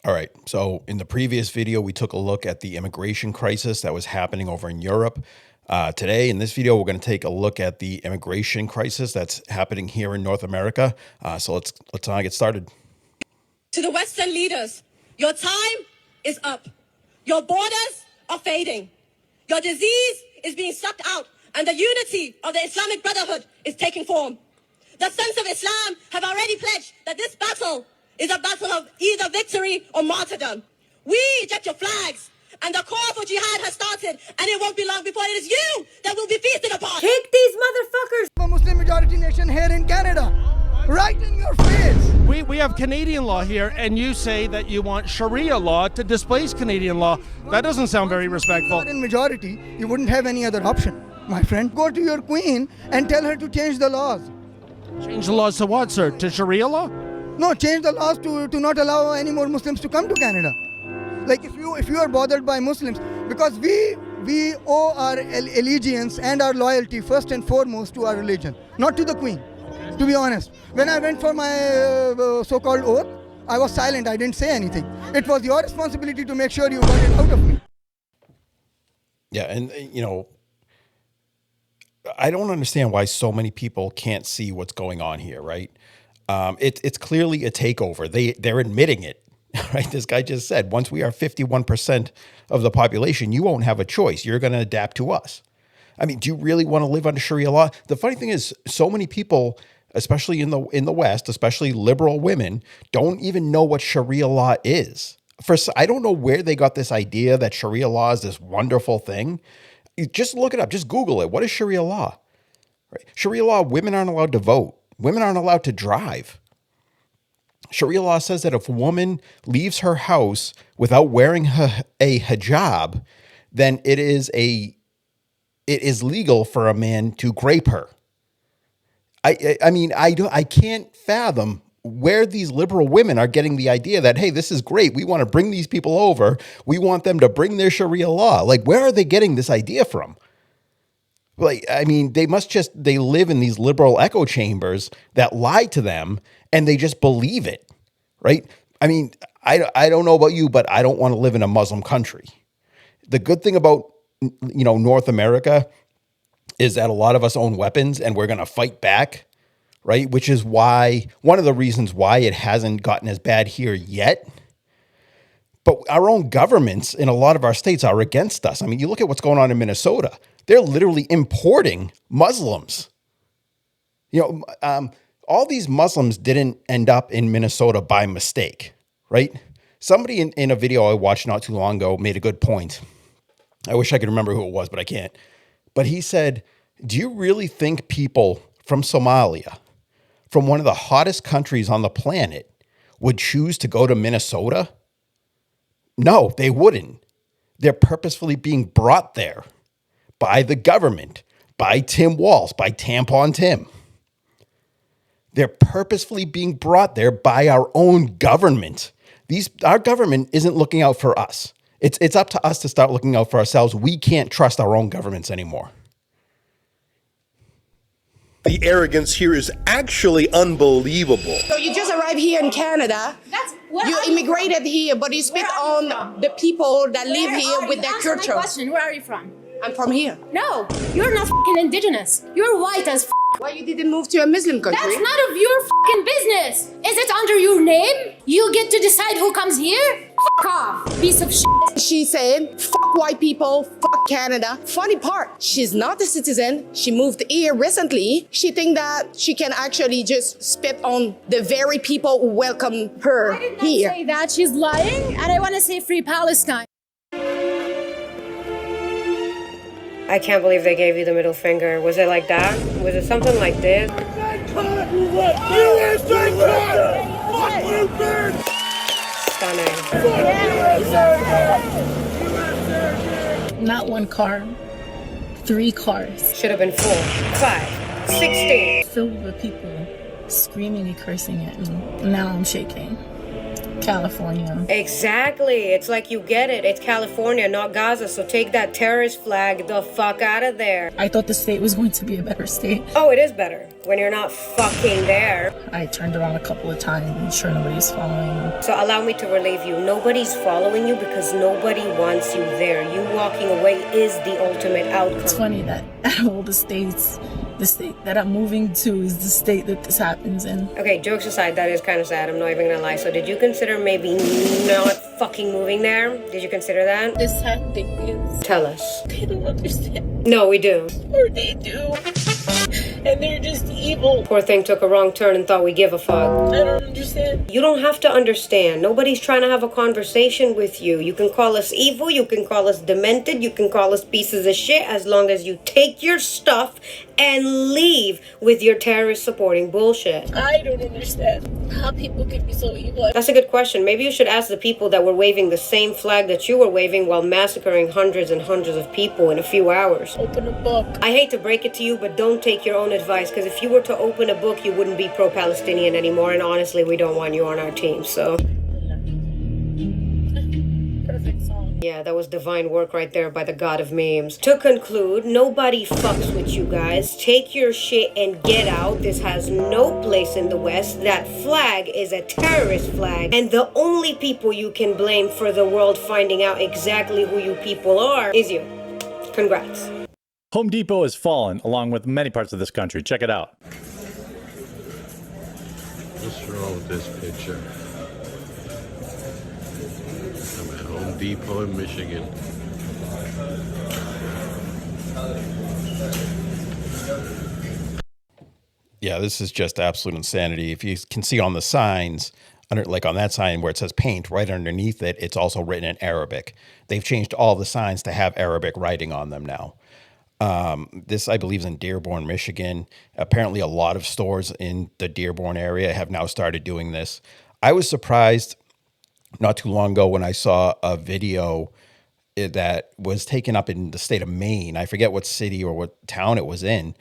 All right. So in the previous video, we took a look at the immigration crisis that was happening over in Europe. Today, in this video, we're going to take a look at the immigration crisis that's happening here in North America. So let's get started. To the Western leaders, your time is up. Your borders are fading. Your disease is being sucked out, and the unity of the Islamic Brotherhood is taking form. The Sons of Islam have already pledged that this battle is a battle of either victory or martyrdom. We reject your flags, and the call for jihad has started, and it won't be long before it is you that will be feasted upon. Kick these motherfuckers! A Muslim majority nation here in Canada, right in your face. We have Canadian law here, and you say that you want Sharia law to displace Canadian law. That doesn't sound very respectful. In majority, you wouldn't have any other option, my friend. Go to your queen and tell her to change the laws. Change the laws to what, sir? To Sharia law? No, change the laws to not allow any more Muslims to come to Canada. Like if you are bothered by Muslims, because we owe our allegiance and our loyalty first and foremost to our religion, not to the queen. To be honest, when I went for my so-called oath, I was silent. I didn't say anything. It was your responsibility to make sure you got it out of me. Yeah, and I don't understand why so many people can't see what's going on here, right? It's clearly a takeover. They're admitting it, right? This guy just said, once we are 51% of the population, you won't have a choice. You're going to adapt to us. I mean, do you really want to live under Sharia law? The funny thing is, so many people, especially in the West, especially liberal women, don't even know what Sharia law is. First, I don't know where they got this idea that Sharia law is this wonderful thing. You just look it up. Just Google it. What is Sharia law? Right? Sharia law, women aren't allowed to vote. Women aren't allowed to drive. Sharia law says that if a woman leaves her house without wearing a hijab, then it is legal for a man to grape her. I mean, I can't fathom where these liberal women are getting the idea that, hey, this is great. We want to bring these people over. We want them to bring their Sharia law. Like, where are they getting this idea from? Like, I mean, they live in these liberal echo chambers that lie to them and they just believe it, right? I mean, I don't know about you, but I don't want to live in a Muslim country. The good thing about, North America is that a lot of us own weapons and we're going to fight back, right? Which is why, one of the reasons why it hasn't gotten as bad here yet. But our own governments in a lot of our states are against us. I mean, you look at what's going on in Minnesota. They're literally importing Muslims. All these Muslims didn't end up in Minnesota by mistake, right? Somebody in a video I watched not too long ago made a good point. I wish I could remember who it was, but I can't. But he said, do you really think people from Somalia, from one of the hottest countries on the planet, would choose to go to Minnesota? No, they wouldn't. They're purposefully being brought there by the government, by Tim Walz, by Tampon Tim. They're purposefully being brought there by our own government. Our government isn't looking out for us. It's up to us to start looking out for ourselves. We can't trust our own governments anymore. The arrogance here is actually unbelievable. So you just arrived here in Canada. You immigrated here, but you spit on the people that live here with their culture. Where are you from? I'm from here. No, you're not fucking indigenous. You're white as f. Why you didn't move to a Muslim country? That's none of your fucking business. Is it under your name? You get to decide who comes here? Fuck off, piece of shit. She said, fuck white people, fuck Canada. Funny part, she's not a citizen. She moved here recently. She think that she can actually just spit on the very people who welcome her I did not here. say that. She's lying, and I want to say free Palestine. I can't believe they gave you the middle finger. Was it like that? Was it something like this? Stunning. Not one car, 3 cars. Should have been 4, 5, 16. Filled with people screaming and cursing at me. Now I'm shaking. California. Exactly. It's like you get it. It's California, not Gaza. So take that terrorist flag the fuck out of there. I thought the state was going to be a better state. Oh, it is better when you're not fucking there. I turned around a couple of times, and sure nobody's following me. So allow me to relieve you. Nobody's following you because nobody wants you there. You walking away is the ultimate outcome. It's funny that out of all the states, the state that I'm moving to is the state that this happens in. Okay, jokes aside, that is kind of sad. I'm not even gonna lie. So did you consider maybe not fucking moving there? Did you consider that? The sad thing is, Tell us. they don't understand. No, we do. Or they do. And they're just evil. Poor thing took a wrong turn and thought we give a fuck. I don't understand. You don't have to understand. Nobody's trying to have a conversation with you. You can call us evil, you can call us demented, you can call us pieces of shit, as long as you take your stuff and leave with your terrorist supporting bullshit. I don't understand how people could be so evil. That's a good question. Maybe you should ask the people that were waving the same flag that you were waving while massacring hundreds and hundreds of people in a few hours. Open a book. I hate to break it to you, but don't take your own advice, because if you were to open a book, you wouldn't be pro-Palestinian anymore, and honestly, we don't want you on our team, so... Perfect song. Yeah, that was divine work right there by the god of memes. To conclude, nobody fucks with you guys. Take your shit and get out. This has no place in the West. That flag is a terrorist flag. And the only people you can blame for the world finding out exactly who you people are is you. Congrats. Home Depot has fallen, along with many parts of this country. Check it out. What's wrong with this picture? I'm at Home Depot in Michigan. Yeah, this is just absolute insanity. If you can see on the signs, under, like on that sign where it says paint, right underneath it, it's also written in Arabic. They've changed all the signs to have Arabic writing on them now. This, I believe, is in Dearborn, Michigan. Apparently, a lot of stores in the Dearborn area have now started doing this. I was surprised not too long ago when I saw a video that was taken up in the state of Maine. I forget what city or what town it was in,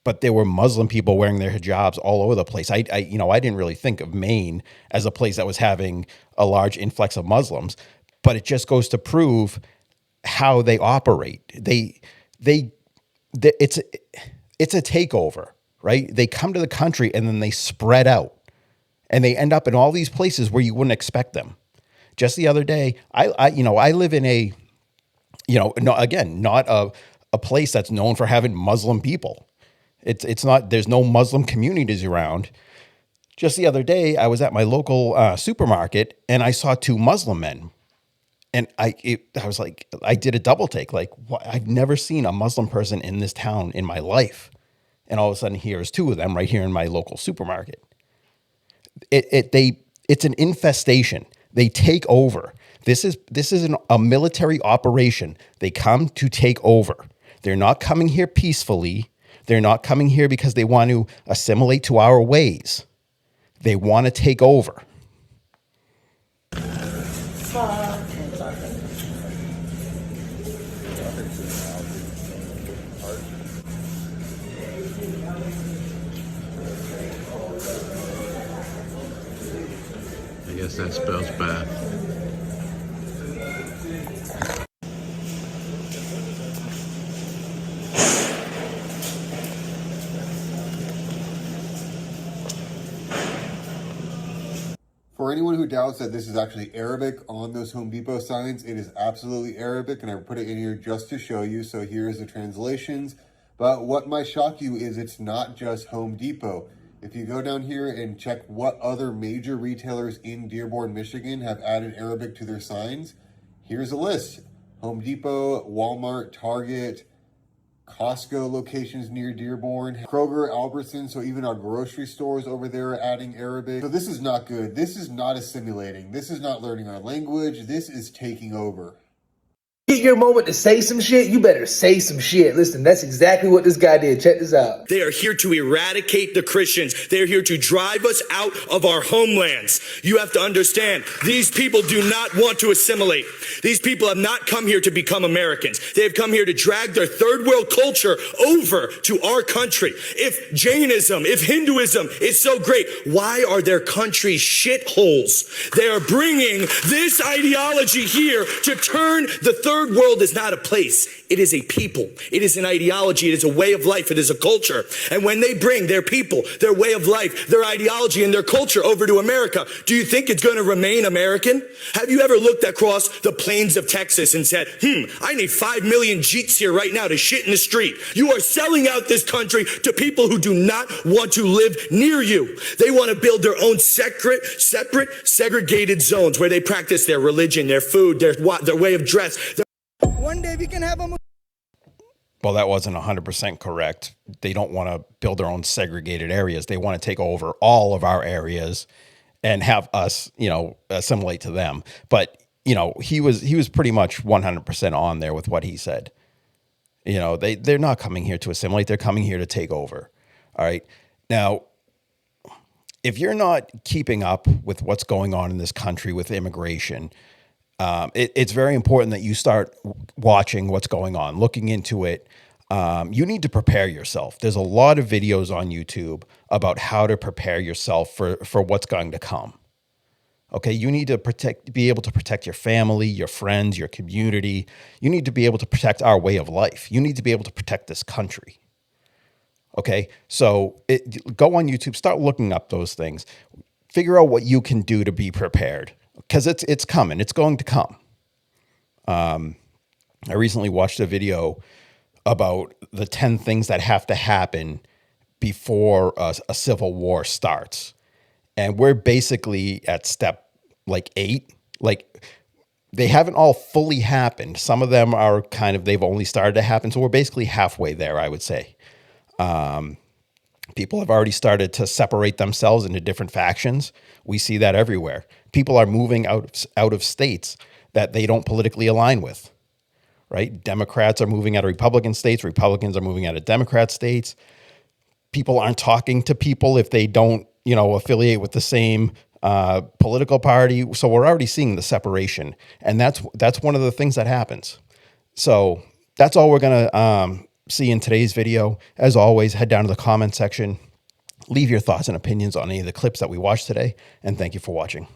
but there were Muslim people wearing their hijabs all over the place. I didn't really think of Maine as a place that was having a large influx of Muslims, but it just goes to prove how they operate. It's a takeover, right? They come to the country and then they spread out and they end up in all these places where you wouldn't expect them. Just the other day, I live in a, not a place that's known for having Muslim people. It's not, there's no Muslim communities around. Just the other day, I was at my local supermarket and I saw two Muslim men. And I was like, I did a double take. Like, what? I've never seen a Muslim person in this town in my life. And all of a sudden, here's two of them right here in my local supermarket. It's an infestation. They take over. This is a military operation. They come to take over. They're not coming here peacefully. They're not coming here because they want to assimilate to our ways. They want to take over. I guess that spells bath. For anyone who doubts that this is actually Arabic on those Home Depot signs, it is absolutely Arabic, and I put it in here just to show you. So here's the translations. But what might shock you is it's not just Home Depot. If you go down here and check what other major retailers in Dearborn, Michigan have added Arabic to their signs, here's a list. Home Depot, Walmart, Target, Costco locations near Dearborn, Kroger, Albertsons, so even our grocery stores over there are adding Arabic. So this is not good. This is not assimilating. This is not learning our language. This is taking over. get your moment to say some shit, you better say some shit. Listen, that's exactly what this guy did. Check this out. They are here to eradicate the Christians. They are here to drive us out of our homelands. You have to understand, these people do not want to assimilate. These people have not come here to become Americans. They have come here to drag their third world culture over to our country. If Jainism, if Hinduism is so great, why are their countries shitholes? They are bringing this ideology here to turn the third world is not a place. It is a people. It is an ideology. It is a way of life. It is a culture. And when they bring their people, their way of life, their ideology, and their culture over to America, do you think it's going to remain American? Have you ever looked across the plains of Texas and said, I need 5 million Jeets here right now to shit in the street? You are selling out this country to people who do not want to live near you. They want to build their own separate, segregated zones where they practice their religion, their food, their way of dress. One day we can have a Well, that wasn't 100% correct. They don't want to build their own segregated areas. They want to take over all of our areas and have us, assimilate to them. But, he was pretty much 100% on there with what he said. They're not coming here to assimilate. They're coming here to take over. All right. Now, if you're not keeping up with what's going on in this country with immigration, it's very important that you start watching what's going on, looking into it. You need to prepare yourself. There's a lot of videos on YouTube about how to prepare yourself for what's going to come. Okay, you need to be able to protect your family, your friends, your community. You need to be able to protect our way of life. You need to be able to protect this country. Okay, so go on YouTube, start looking up those things. Figure out what you can do to be prepared, because it's coming. It's going to come. I recently watched a video about the 10 things that have to happen before a civil war starts. And we're basically at step 8. They haven't all fully happened. Some of them are they've only started to happen. So we're basically halfway there, I would say. People have already started to separate themselves into different factions. We see that everywhere. People are moving out of states that they don't politically align with, right? Democrats are moving out of Republican states. Republicans are moving out of Democrat states. People aren't talking to people if they don't, affiliate with the same political party. So we're already seeing the separation. And that's one of the things that happens. So that's all we're going to see in today's video. As always, head down to the comment section. Leave your thoughts and opinions on any of the clips that we watched today. And thank you for watching.